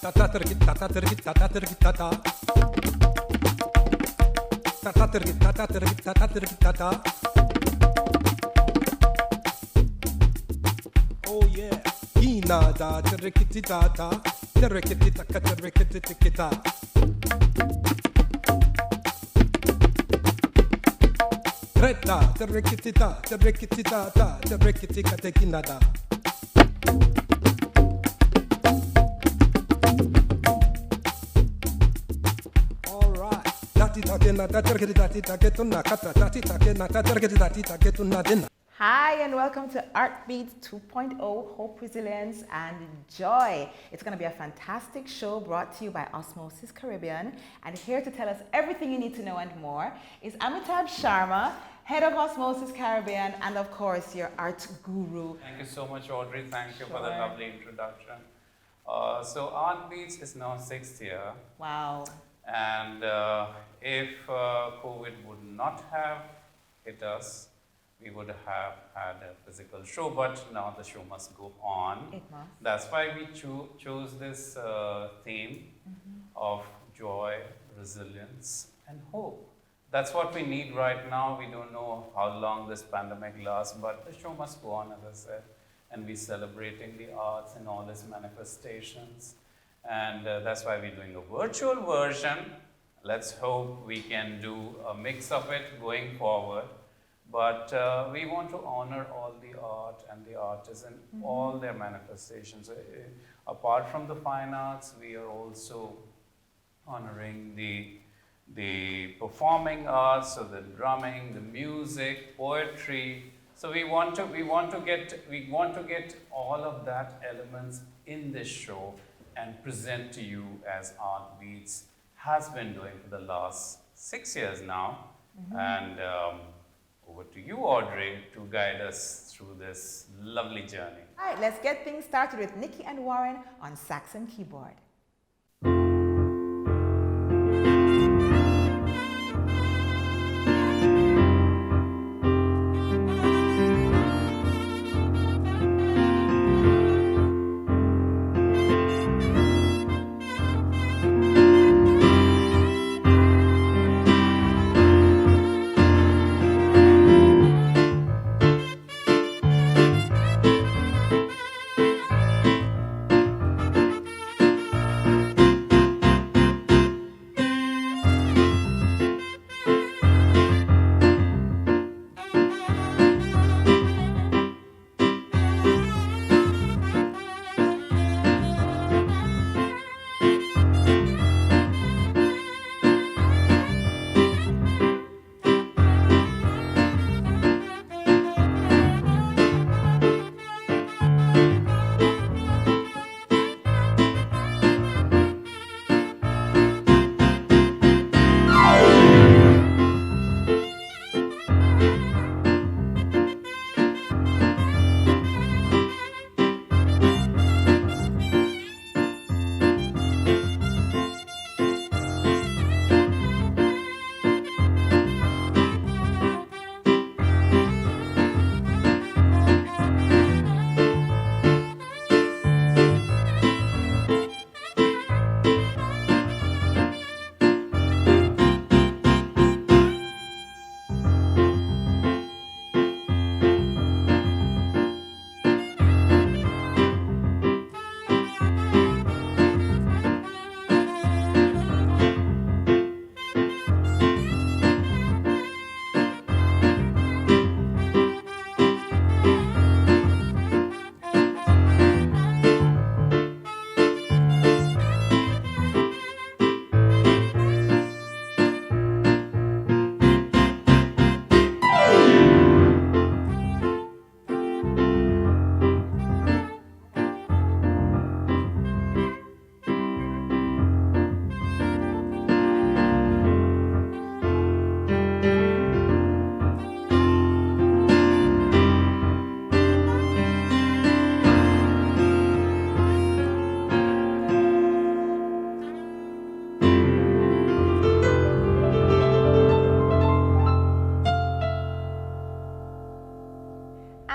Oh yeah, Inada, Terrekitita, Terrekitita, Terrekitita. Reta, Terrekitita, Terrekitita, Terrekitika, Tekinada. Alright, Dati Takena, Terrekitati, Taketuna, Kata, Dati Takena, Terrekitati, Taketuna, Dina. Hi and welcome to Artbeats 2.0, Hope, Resilience and Joy. It's going to be a fantastic show brought to you by Osmosis Caribbean, and here to tell us everything you need to know and more is Amitabh Sharma, head of Osmosis Caribbean and of course your art guru. Thank you so much, Audrey. Thank you for the lovely introduction. So Artbeats is now 6th year. Wow. And if COVID would not have hit us, we would have had a physical show, but now the show must go on. It must. That's why we chose this theme of joy, resilience, and hope. That's what we need right now. We don't know how long this pandemic lasts, but the show must go on, as I said, and we're celebrating the arts and all its manifestations. And that's why we're doing a virtual version. Let's hope we can do a mix of it going forward. But we want to honor all the art and the artists and all their manifestations. Apart from the fine arts, we are also honoring the performing arts, so the drumming, the music, poetry. So we want to get all of that elements in this show and present to you as Artbeats has been doing for the last 6 years now. And over to you, Audrey, to guide us through this lovely journey. All right, let's get things started with Nikki and Warren on sax and keyboard.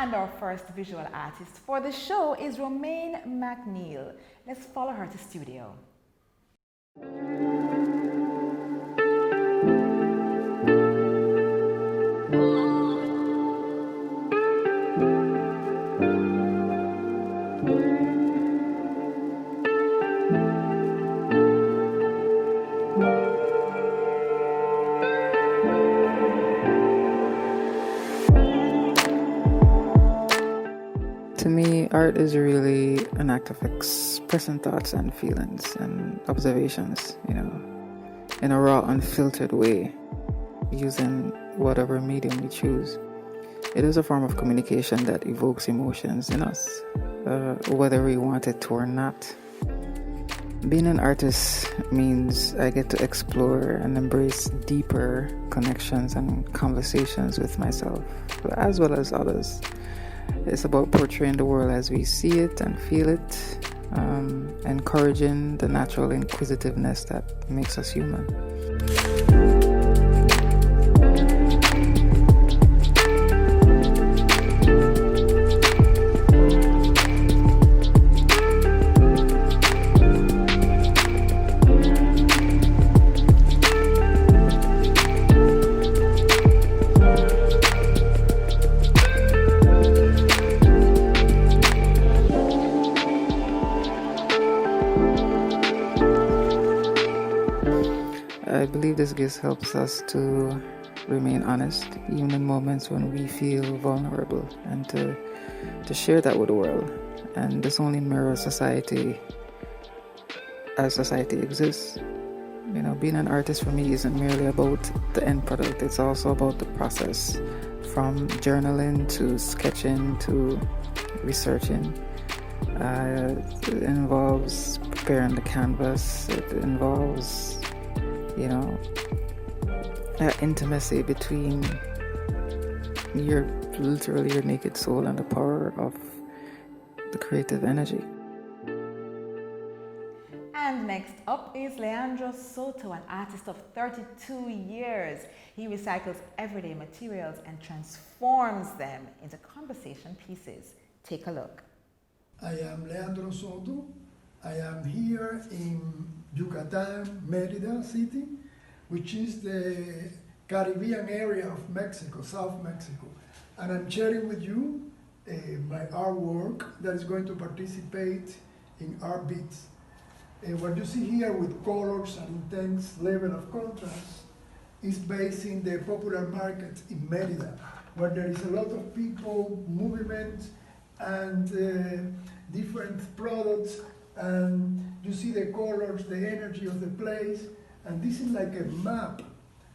And our first visual artist for the show is Romaine McNeil. Let's follow her to studio. To me, art is really an act of expressing thoughts and feelings and observations, in a raw, unfiltered way, using whatever medium we choose. It is a form of communication that evokes emotions in us, whether we want it to or not. Being an artist means I get to explore and embrace deeper connections and conversations with myself, as well as others. It's about portraying the world as we see it and feel it, encouraging the natural inquisitiveness that makes us human. I believe this gift helps us to remain honest, even in moments when we feel vulnerable, and to share that with the world. And this only mirrors society as society exists. Being an artist for me isn't merely about the end product, it's also about the process, from journaling to sketching to researching. It involves preparing the canvas, it involves intimacy between your naked soul and the power of the creative energy. And next up is Leandro Soto, an artist of 32 years. He recycles everyday materials and transforms them into conversation pieces. Take a look. I am Leandro Soto. I am here in Yucatan, Mérida City, which is the Caribbean area of Mexico, South Mexico. And I'm sharing with you my artwork that is going to participate in Artbeats. What you see here with colors and intense level of contrast is based in the popular market in Mérida, where there is a lot of people, movement, and different products, and you see the colors, the energy of the place, and this is like a map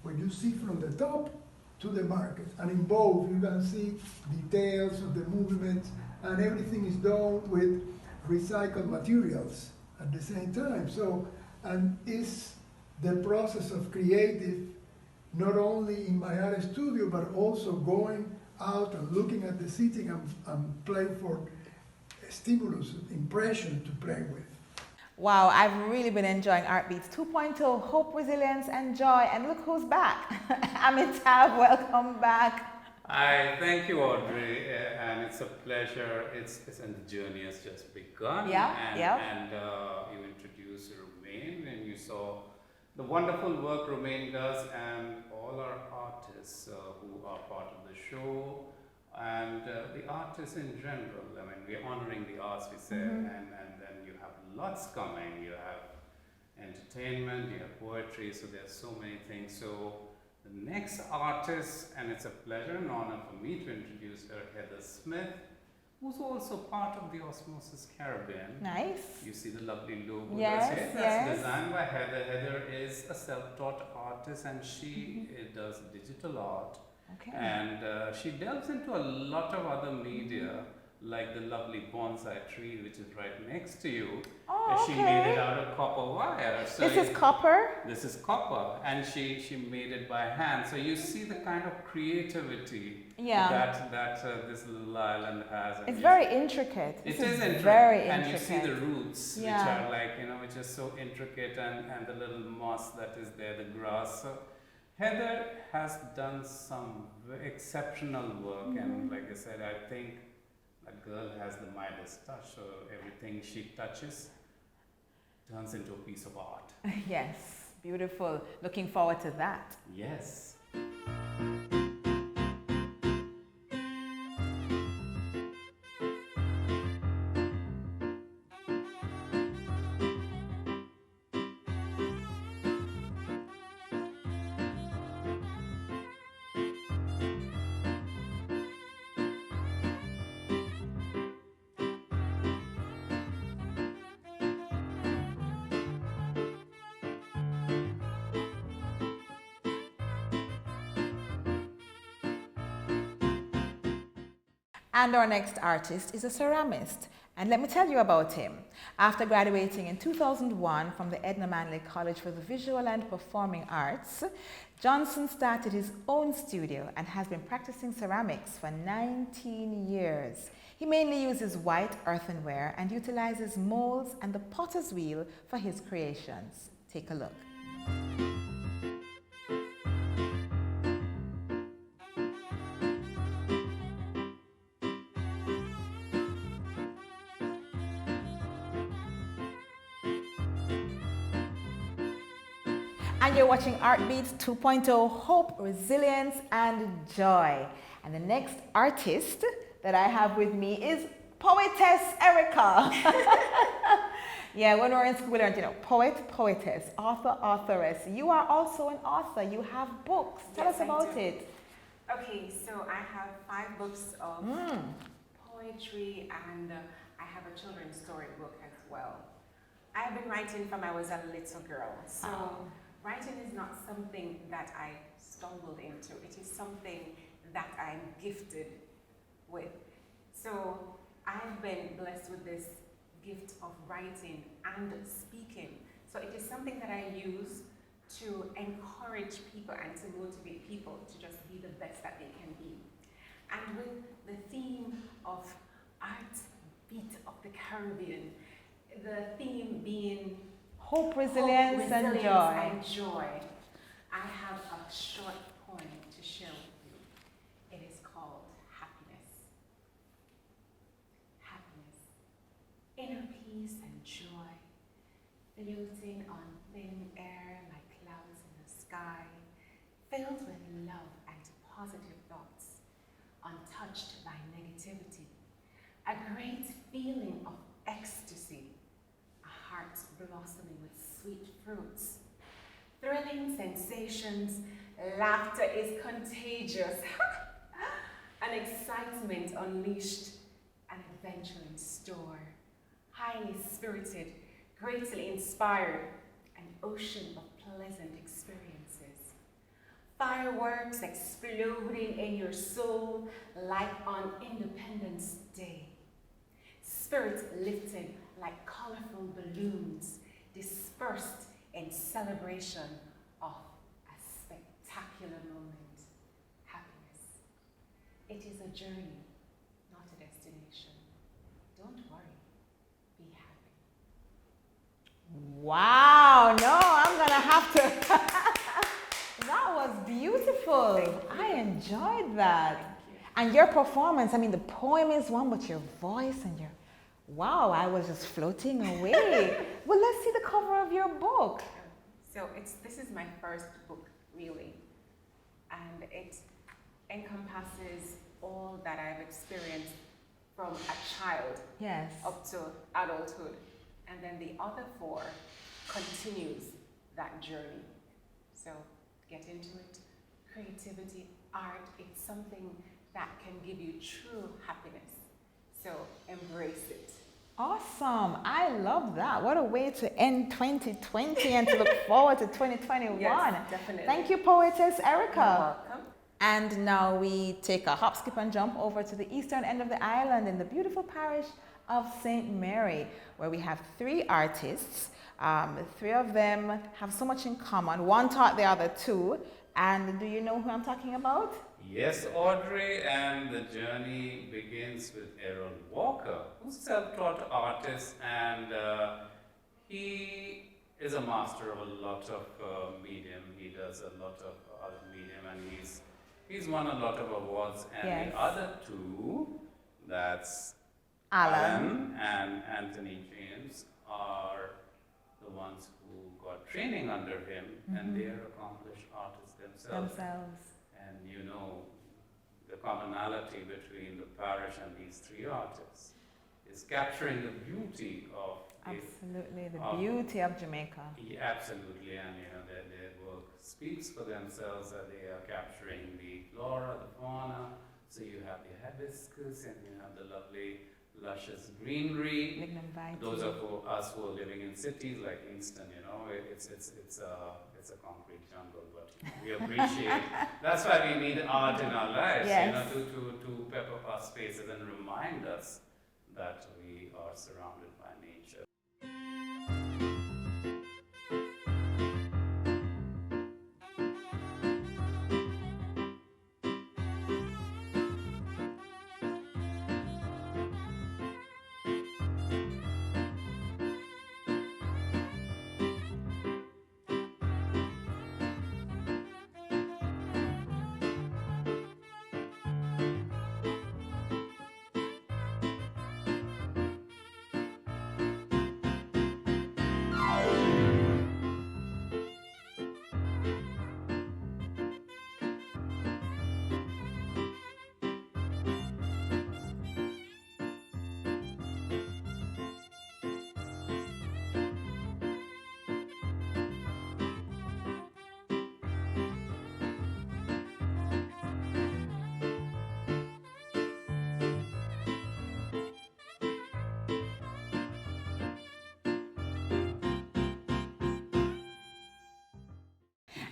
where you see from the top to the market, and in both you can see details of the movements, and everything is done with recycled materials at the same time. So, and it's the process of creative, not only in my art studio, but also going out and looking at the city and playing for stimulus, impression to play with. Wow, I've really been enjoying Artbeats 2.0, hope, resilience, and joy. And look who's back. Amitabh, welcome back. I thank you, Audrey, and it's a pleasure. And the journey has just begun. And you introduced Romaine, and you saw the wonderful work Romaine does, and all our artists who are part of the show, and the artists in general. I mean, we're honoring the arts, we say, and then you have lots coming. You have entertainment, you have poetry, so there's so many things. So the next artist, and it's a pleasure and honor for me to introduce her, Heather Smith, who's also part of the Osmosis Caribbean. Nice. You see the lovely logo Yes, that's here. That's designed by Heather. Heather is a self-taught artist, and she does digital art. Okay. And she delves into a lot of other media, like the lovely bonsai tree, which is right next to you. Oh, She okay. made it out of copper wire. So This is copper? This is copper, and she made it by hand. So you see the kind of creativity that this little island has. It's very intricate. It This is intricate, very and intricate. you see the roots, Yeah. which are like, which is so intricate, and the little moss that is there, the grass. So Heather has done some exceptional work, and like I said, I think a girl has the Midas touch, so everything she touches turns into a piece of art. Yes, beautiful. Looking forward to that. Yes. And our next artist is a ceramist. And let me tell you about him. After graduating in 2001 from the Edna Manley College for the Visual and Performing Arts, Johnson started his own studio and has been practicing ceramics for 19 years. He mainly uses white earthenware and utilizes molds and the potter's wheel for his creations. Take a look. And you're watching Artbeats 2.0, Hope, Resilience, and Joy. And the next artist that I have with me is Poetess Erica. Yeah, when we were in school, we learned, poet, poetess, author, authoress. You are also an author. You have books. Tell us about it. Okay, so I have 5 books of poetry, and I have a children's story book as well. I've been writing from I was a little girl. So. Writing is not something that I stumbled into. It is something that I'm gifted with. So I've been blessed with this gift of writing and speaking. So it is something that I use to encourage people and to motivate people to just be the best that they can be. And with the theme of Artbeat of the Caribbean, the theme being Hope, resilience, and joy. I have a short poem to share with you. It is called Happiness. Happiness. Inner peace and joy, floating on thin air like clouds in the sky, filled with love and positive thoughts, untouched by negativity. A great feeling of ecstasy. Heart blossoming with sweet fruits, thrilling sensations, laughter is contagious, an excitement unleashed, an adventure in store, highly spirited, greatly inspired, an ocean of pleasant experiences, fireworks exploding in your soul like on Independence Day, spirits lifted like colorful balloons dispersed in celebration of a spectacular moment. Happiness. It is a journey, not a destination. Don't worry, be happy. Wow, no, I'm gonna have to. That was beautiful. I enjoyed that. And your performance, I mean, the poem is one, but your voice and your wow, I was just floating away. Well, let's see the cover of your book. So this is my first book, really. And it encompasses all that I've experienced from a child up to adulthood. And then the other 4 continues that journey. So get into it. Creativity, art, it's something that can give you true happiness. So embrace it. Awesome. I love that. What a way to end 2020 and to look forward to 2021. Yes, definitely. Thank you, Poetess Erica. You're welcome. And now we take a hop, skip, and jump over to the eastern end of the island in the beautiful parish of St. Mary, where we have 3 artists. 3 of them have so much in common. One taught the other 2. And do you know who I'm talking about? Yes, Audrey, and the journey begins with Aaron Walker, who's a self-taught artist, and he is a master of a lot of medium. He does a lot of other medium, and he's won a lot of awards. And Yes. the other two, that's Alan. and Anthony James, are the ones who got training under him, and they are accomplished artists themselves. And you know, the commonality between the parish and these three artists is capturing the beauty of Absolutely, the beauty of Jamaica. absolutely, and you know, their work speaks for themselves. That they are capturing the flora, the fauna. So you have the hibiscus, and you have the lovely, luscious greenery. Lignum vitae. Those of us who are living in cities like Kingston, you know, it's a concrete jungle, but we appreciate. That's why we need art in our lives, Yes. you know, to pep up our spaces and remind us that we are surrounded by nature.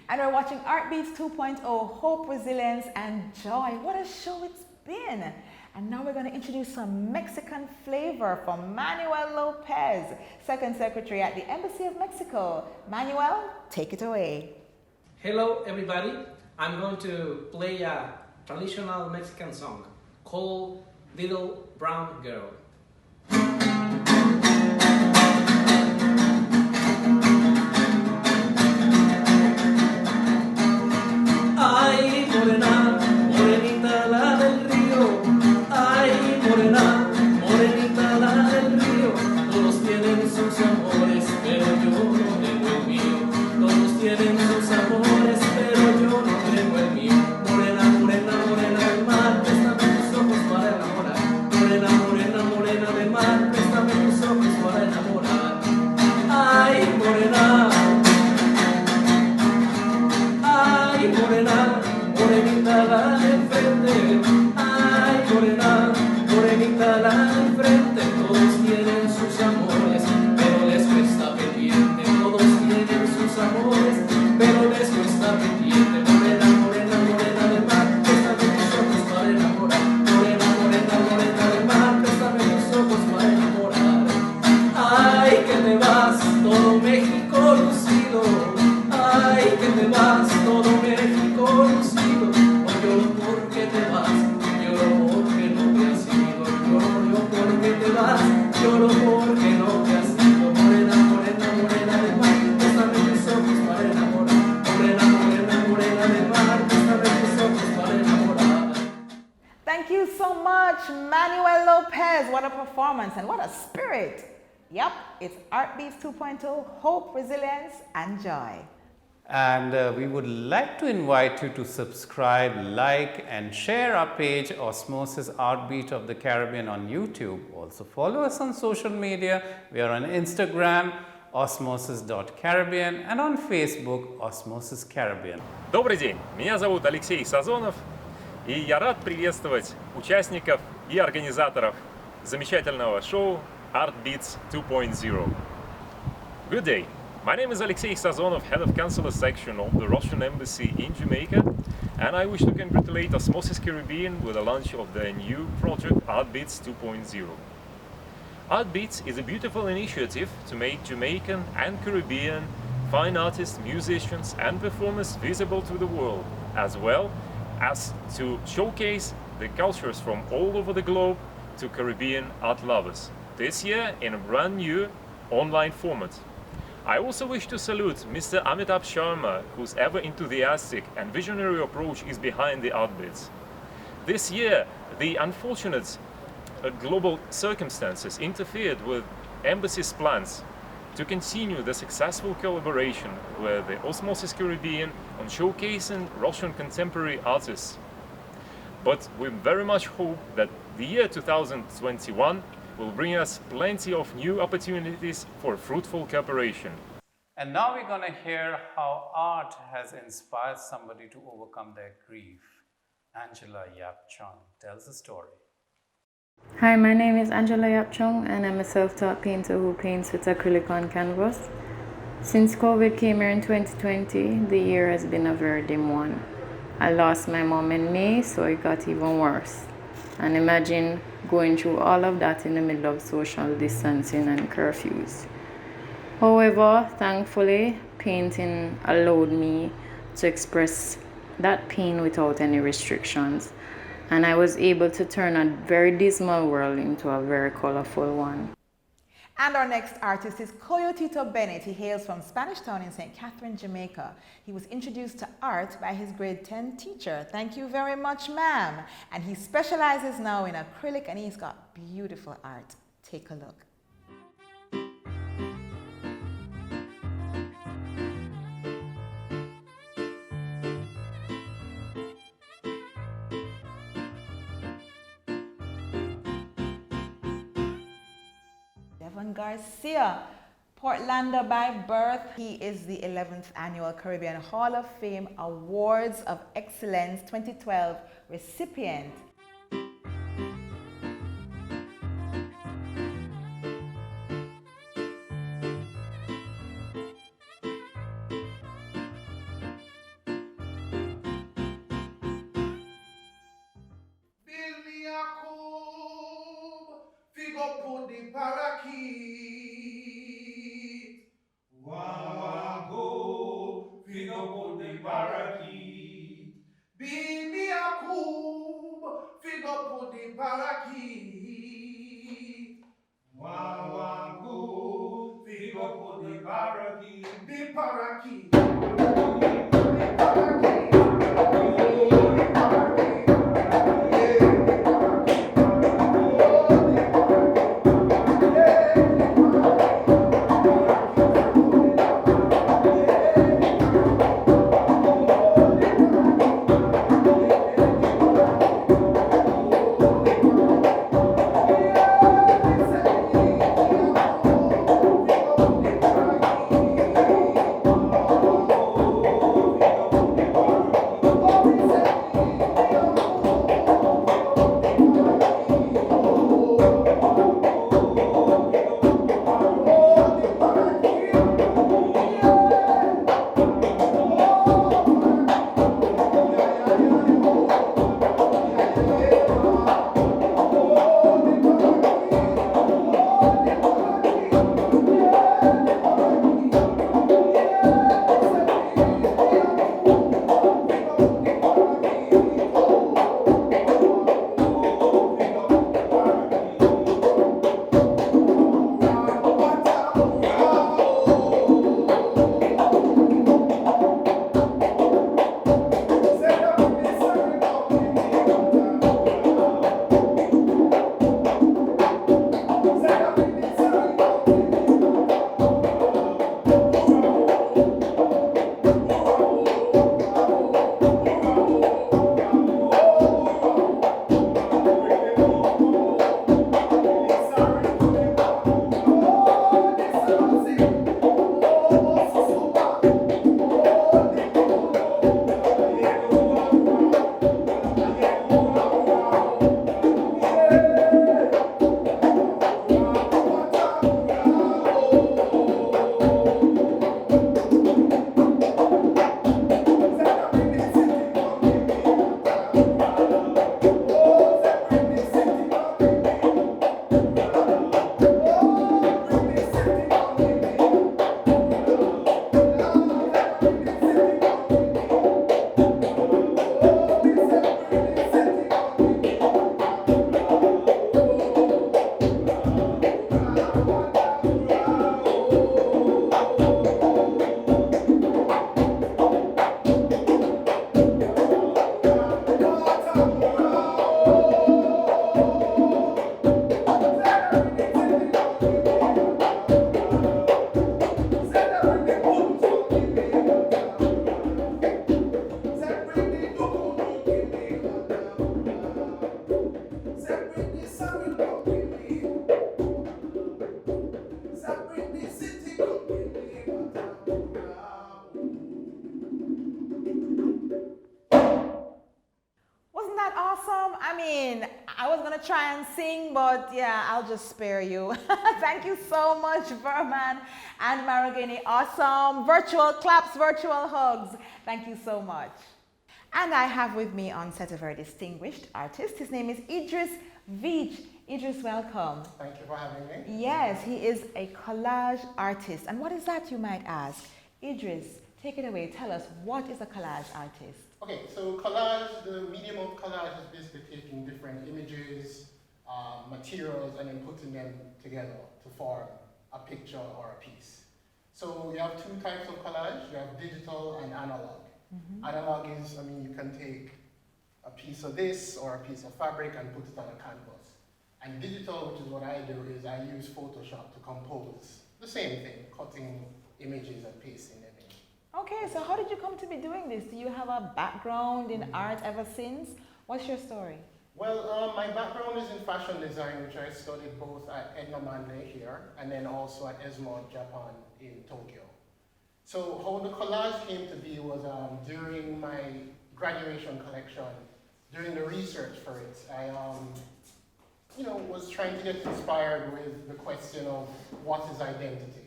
And we're watching Artbeats 2.0, Hope, Resilience, and Joy. What a show it's been. And now we're going to introduce some Mexican flavor from Manuel Lopez, Second Secretary at the Embassy of Mexico. Manuel, take it away. Hello everybody, I'm going to play a traditional Mexican song called Little Brown Girl. Ay, morena, morenita la del río. Ay, morena, morenita la del río. Todos tienen sus amores, pero yo no tengo el mío. Todos tienen sus amores, pero yo no tengo el mío. Morena, morena, morena del mar, préstame tus ojos para enamorar. Morena, morena, morena del mar, préstame tus ojos para enamorar. Ay, morena. Ay, morena, morenita la de enfrente. Ay, morena, morenita la de enfrente. Todos tienen sus amores, pero les cuesta pendiente. Todos tienen sus amores, pero les cuesta pendiente. Morena, morena, morena del mar, préstame tus ojos para enamorar. Morena, morena, morena del mar, préstame tus ojos para enamorar. Ay, que te vas, todo México lucido. Ay, que te vas, todo México lucido. Hoy lloro porque te vas, lloro porque no te has ido. Lloro porque te vas, lloro porque no te has ido. Morena, morena, morena del mar, préstame tus ojos para enamorar. Morena, morena, morena del mar, préstame tus ojos para enamorar. Thank you so much, Manuel Lopez. What a performance and what a spirit. Yep, it's Artbeats 2.0, Hope, Resilience, and Joy. And we would like to invite you to subscribe, like, and share our page Osmosis Artbeat of the Caribbean on YouTube. Also follow us on social media. We are on Instagram, osmosis.caribbean, and on Facebook, Osmosis Caribbean. Добрый день, меня зовут Алексей Сазонов, и я рад приветствовать участников и организаторов замечательного шоу Artbeats 2.0. Good day. My name is Alexei Sazonov, head of consular section of the Russian Embassy in Jamaica, and I wish to congratulate Osmosis Caribbean with the launch of their new project Artbeats 2.0. Artbeats is a beautiful initiative to make Jamaican and Caribbean fine artists, musicians, and performers visible to the world, as well as to showcase the cultures from all over the globe to Caribbean art lovers. This year in a brand new online format. I also wish to salute Mr. Amitabh Sharma, whose ever-enthusiastic and visionary approach is behind the Artbeads. This year, the unfortunate global circumstances interfered with Embassy's plans to continue the successful collaboration with the Osmosis Caribbean on showcasing Russian contemporary artists. But we very much hope that the year 2021 will bring us plenty of new opportunities for fruitful cooperation. And now we're going to hear how art has inspired somebody to overcome their grief. Angela Yapchung tells the story. Hi, my name is Angela Yapchung and I'm a self-taught painter who paints with acrylic on canvas. Since COVID came here in 2020, the year has been a very dim one. I lost my mom in May, so it got even worse. And imagine going through all of that in the middle of social distancing and curfews. However, thankfully, painting allowed me to express that pain without any restrictions. And I was able to turn a very dismal world into a very colorful one. And our next artist is Coyotito Bennett. He hails from Spanish Town in St. Catherine, Jamaica. He was introduced to art by his grade 10 teacher. Thank you very much, ma'am. And he specializes now in acrylic and he's got beautiful art. Take a look. Garcia, Portlander by birth. He is the 11th Annual Caribbean Hall of Fame Awards of Excellence 2012 recipient. I was gonna try and sing, but yeah, I'll just spare you. Thank you so much, Verman and Maragini. Awesome. Virtual claps, virtual hugs. Thank you so much. And I have with me on set a very distinguished artist. His name is Idris Veach. Idris, welcome. Thank you for having me. Yes, he is a collage artist. And what is that, you might ask? Idris, take it away. Tell us, what is a collage artist? Okay, so collage, the medium of collage is basically taking different images, materials, and then putting them together to form a picture or a piece. So you have two types of collage. You have digital and analog. Analog is, you can take a piece of this or a piece of fabric and put it on a canvas. And digital, which is what I do, is I use Photoshop to compose the same thing, cutting images and pasting them in. Okay, so how did you come to be doing this? Do you have a background in art ever since? What's your story? Well, my background is in fashion design, which I studied both at Edna Manley here and then also at Esmond, Japan in Tokyo. So how the collage came to be was during my graduation collection, during the research for it, I was trying to get inspired with the question of what is identity.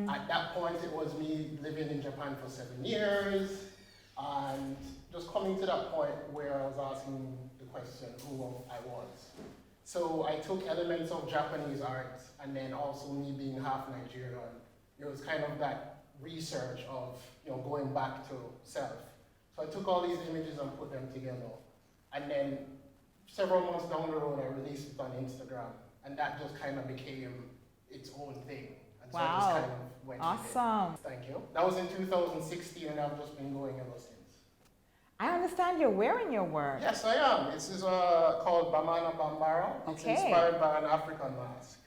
At that point, it was me living in Japan for 7 years and just coming to that point where I was asking the question who I was. So I took elements of Japanese art and then also me being half Nigerian. It was kind of that research of going back to self. So I took all these images and put them together. And then several months down the road, I released it on Instagram. And that just kind of became its own thing. And so I just kind of went with it. Awesome. Thank you. That was in 2016 and I've just been going ever since. I understand you're wearing your work. Yes, I am. This is called Bamana Bambara. It's inspired by an African mask,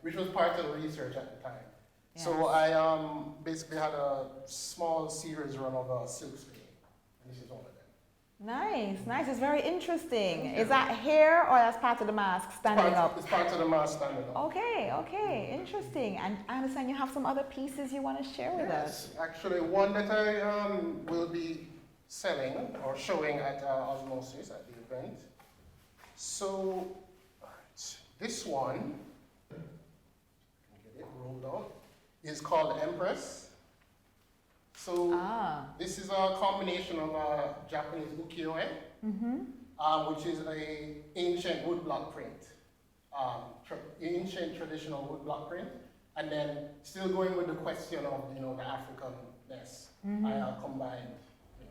which was part of the research at the time. Yes. So I basically had a small series run of silk screen, and this is one of them. Nice, nice. It's very interesting. Is that hair or that's part of the mask standing up? It's part of the mask standing up. Okay, okay, interesting. And I understand you have some other pieces you want to share with us. Actually, one that I will be selling or showing at Osmosis at the event. So, this one, get it rolled out, is called Empress. So this is a combination of Japanese ukiyo-e, which is an ancient woodblock print, ancient traditional woodblock print, and then still going with the question of the Africanness. I combined. So.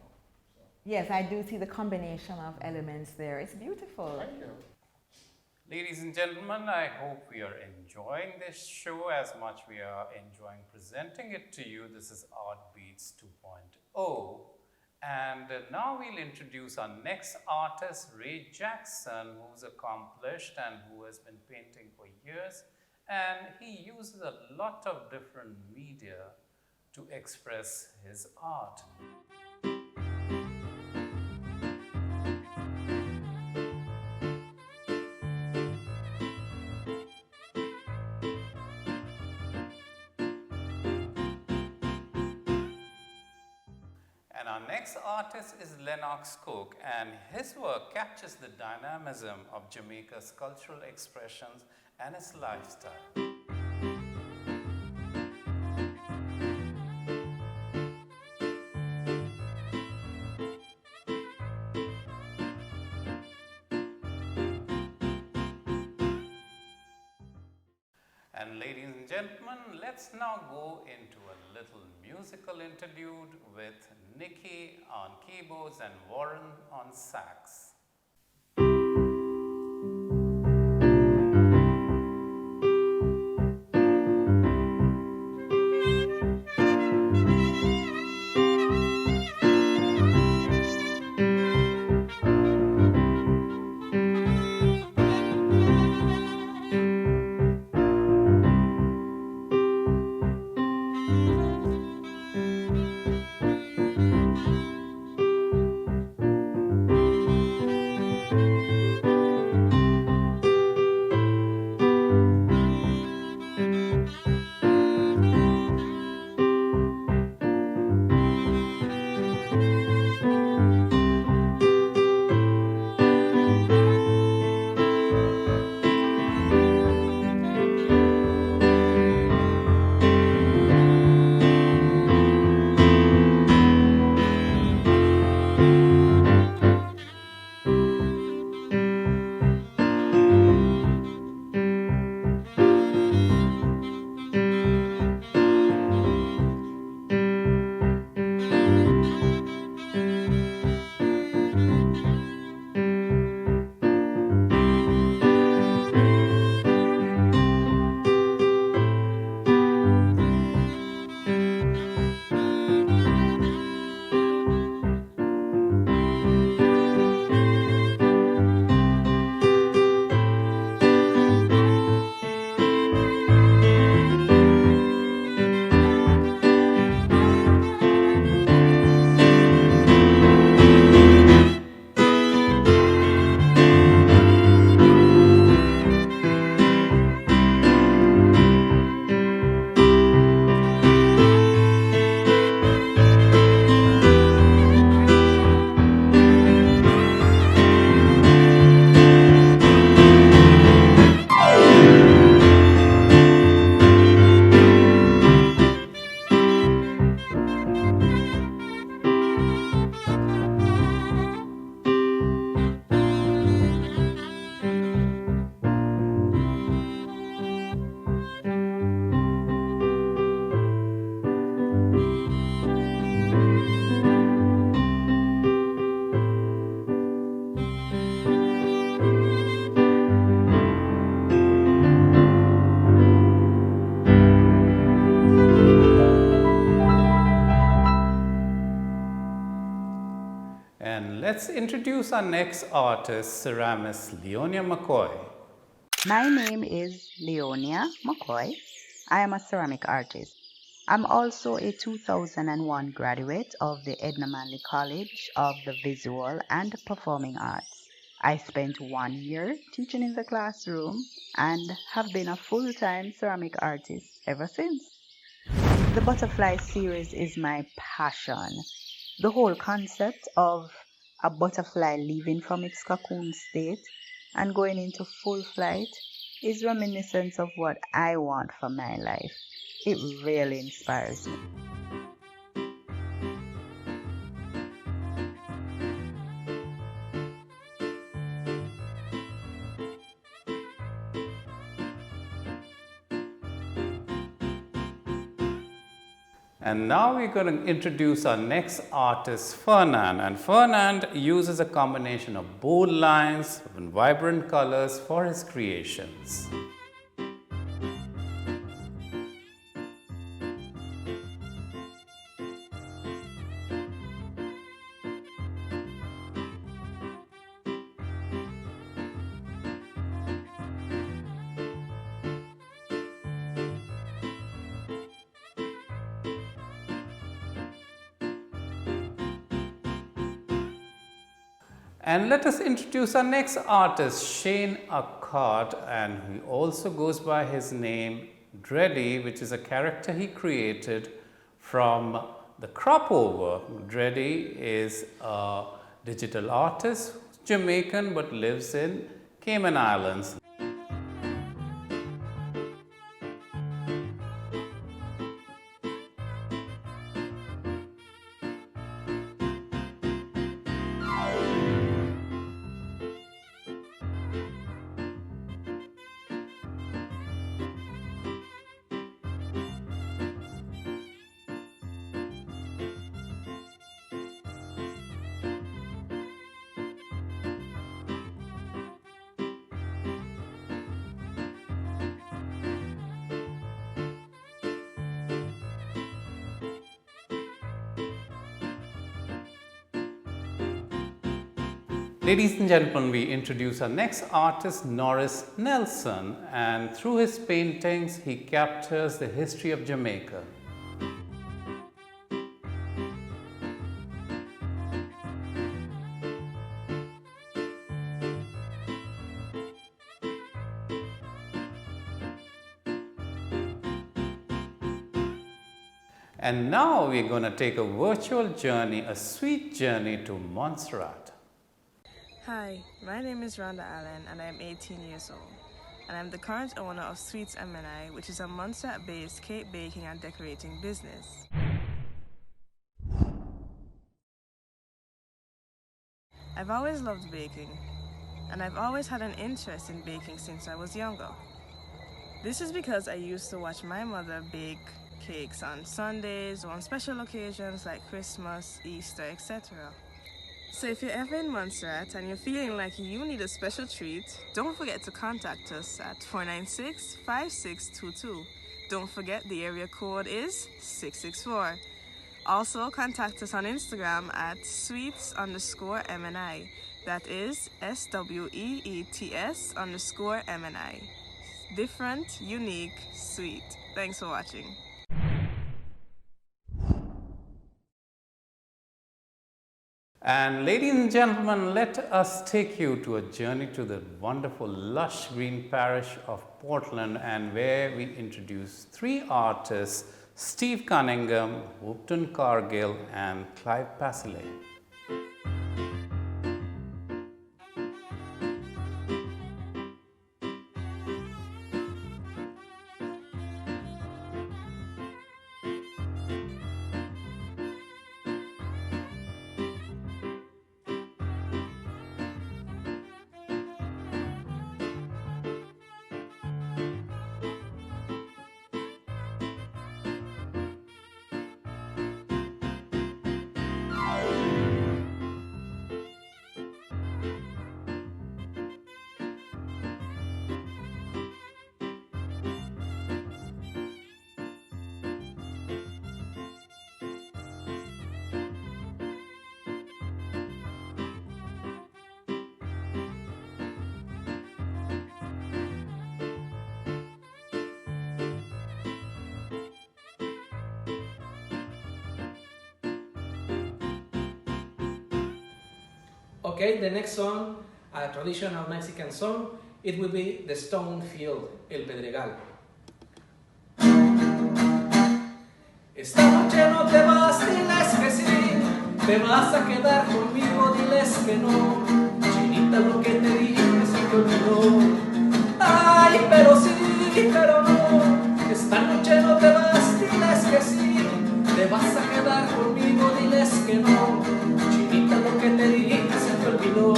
Yes, I do see the combination of elements there. It's beautiful. Thank you. Ladies and gentlemen, I hope we are enjoying this show as much we are enjoying presenting it to you. This is Artbeats 2.0. And now we'll introduce our next artist, Ray Jackson, who's accomplished and who has been painting for years. And he uses a lot of different media to express his art. And our next artist is Lennox Cook, and his work captures the dynamism of Jamaica's cultural expressions and its lifestyle. And ladies and gentlemen, let's now go into a little musical interlude with Nikki on keyboards and Warren on sax. let's introduce our next artist, ceramist Leonia McCoy. My name is Leonia McCoy. I am a ceramic artist. I'm also a 2001 graduate of the Edna Manley College of the Visual and Performing Arts. I spent 1 year teaching in the classroom and have been a full-time ceramic artist ever since. The butterfly series is my passion. The whole concept of a butterfly leaving from its cocoon state and going into full flight is reminiscent of what I want for my life. It really inspires me. And now we're going to introduce our next artist, Fernand. And Fernand uses a combination of bold lines and vibrant colors for his creations. And let us introduce our next artist, Shane Akkad, and he also goes by his name Dreddy, which is a character he created from the crop over. Dreddy is a digital artist, Jamaican, but lives in Cayman Islands. Ladies and gentlemen, we introduce our next artist, Norris Nelson, and through his paintings, he captures the history of Jamaica. And now we're going to take a virtual journey, a sweet journey to Montserrat. Hi, my name is Rhonda Allen and I am 18 years old. And I'm the current owner of Sweets M&I, which is a Montserrat-based cake baking and decorating business. I've always loved baking, and I've always had an interest in baking since I was younger. This is because I used to watch my mother bake cakes on Sundays or on special occasions like Christmas, Easter, etc. So if you're ever in Montserrat and you're feeling like you need a special treat, don't forget to contact us at 496-5622. Don't forget the area code is 664. Also contact us on Instagram at sweets_MNI. That is SWEETS_MNI. Different, unique, sweet. Thanks for watching. And ladies and gentlemen, let us take you to a journey to the wonderful lush green parish of Portland, and where we introduce three artists, Steve Cunningham, Whoopton Cargill and Clive Pasillet. Okay, the next song, a traditional Mexican song, it will be The Stone Field, El Pedregal. Esta noche no te vas, diles que sí, te vas a quedar conmigo, diles que no. Chinita, lo que te dije se te olvidó. Ay, pero sí, pero no. Esta noche no te vas, diles que sí, te vas a quedar conmigo, diles que no. Chinita, lo que te dije se te olvidó.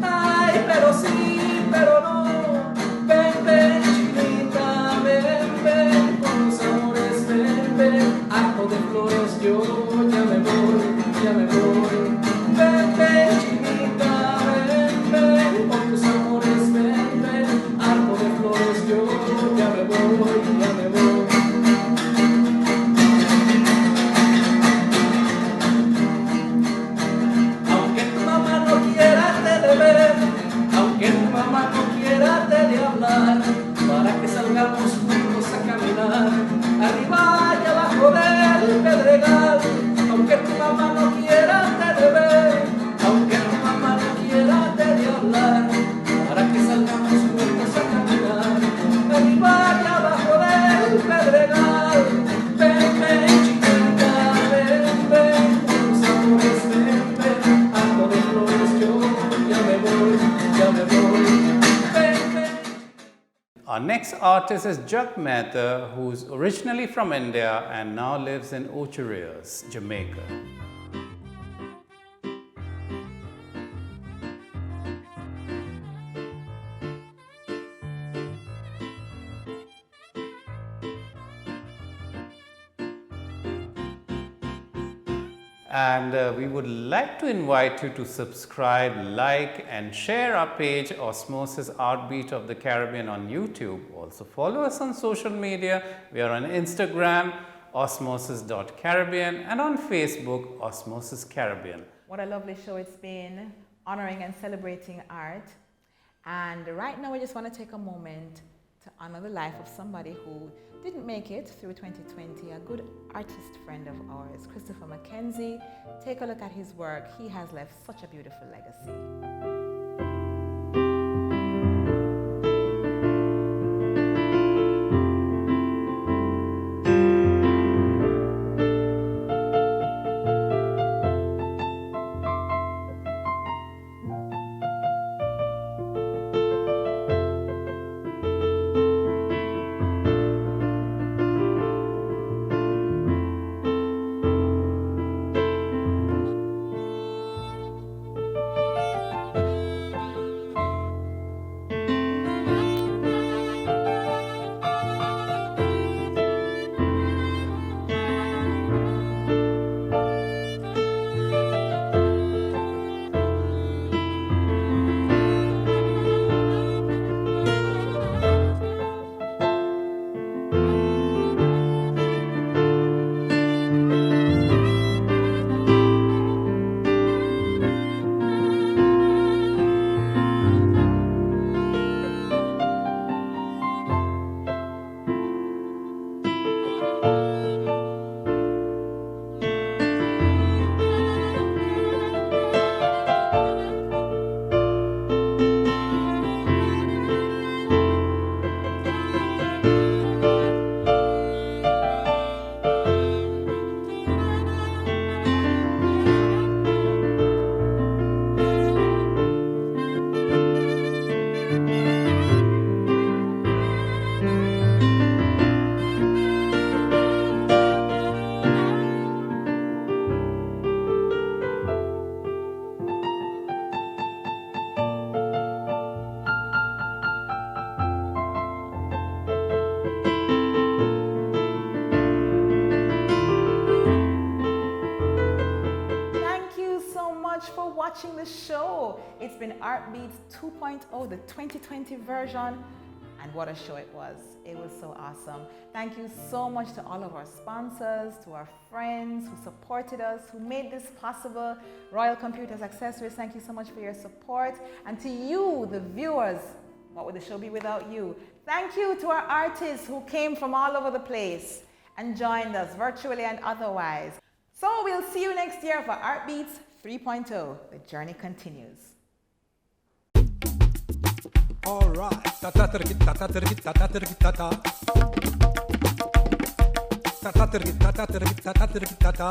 Ay, pero sí, pero no. Ven, ven, chinita, ven, ven, con los amores, ven, ven. Harto de flores, yo ya me voy, ya me voy. Ven, ven, chinita, ven, ven, con tus amores, ven, ven. Harto de flores, yo ya me voy, ya me voy. Aunque tu mamá no quiera te de ver, aunque tu mamá no quiera te de hablar, para que salgamos juntos a caminar, arriba y abajo del pedregal. Aunque tu mamá no quiera te de ver, aunque tu mamá no quiera te de hablar, para que salgamos juntos a caminar, arriba y abajo del pedregal. Ven, ven, chiquita, ven, ven, con los amores, ven, ven, harto de flores, yo ya me voy, ya me voy. Ven, ven. Our next artist is Jug Mehta, who's originally from India and now lives in Ocheriers, Jamaica. And we would like to invite you to subscribe, like and share our page Osmosis Artbeat of the Caribbean on YouTube. Also follow us on social media. We are on Instagram, osmosis.caribbean, and on Facebook, Osmosis Caribbean. What a lovely show it's been, honoring and celebrating art. And right now we just want to take a moment to honor the life of somebody who didn't make it through 2020, a good artist friend of ours, Christopher Mackenzie. Take a look at his work. He has left such a beautiful legacy. Watching the show. It's been Artbeats 2.0, the 2020 version, and what a show it was. It was so awesome. Thank you so much to all of our sponsors, to our friends who supported us, who made this possible. Royal Computers Accessories, thank you so much for your support. And to you, the viewers, what would the show be without you? Thank you to our artists who came from all over the place and joined us virtually and otherwise. So we'll see you next year for Artbeats 3.0. The journey continues. All right. Ta ta tergi ta ta tergi ta ta tergi ta ta. Ta ta tergi ta ta tergi ta ta tergi ta ta.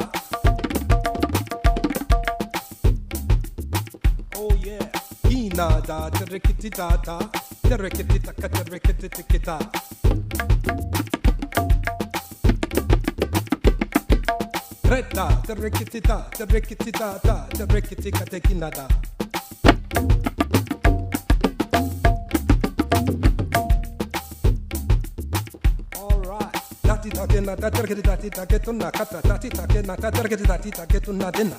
Oh yeah. Ina da tergi ti ta ta. Tergi ti ta ka tergi ti ti ta. Reta tergi ti ta tergi ti ta ta tergi ti ka te kinada. Dati take na ta tergeti dati take tunna kata dati take na ta tergeti dati take tunna dinna.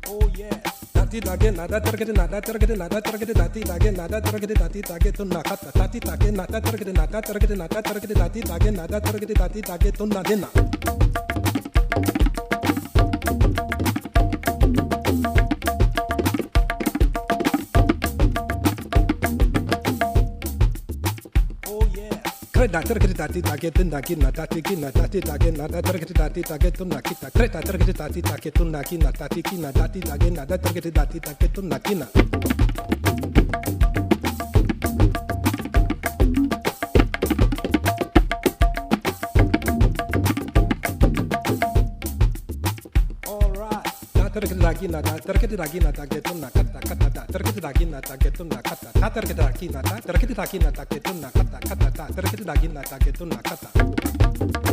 Oh yeah. Dati take na ta tergeti na ta tergeti na ta tergeti dati take na ta tergeti dati take tunna kata dati take na ta tergeti na ta tergeti na ta tergeti dati take na ta tergeti dati take tunna dinna. Kreta tergeti dati take tunna kina dati kina dati take na da tergeti dati take tunna kita. Kreta tergeti dati take tunna kina dati kina dati take na da tergeti dati take tunna kina. All right. Tergeti lagi na da tergeti lagi na take tunna kata kata da tergeti lagi na take tunna kata ta tergeti lagi na da tergeti lagi na take tunna kata kata da tergeti lagi na take tunna kata.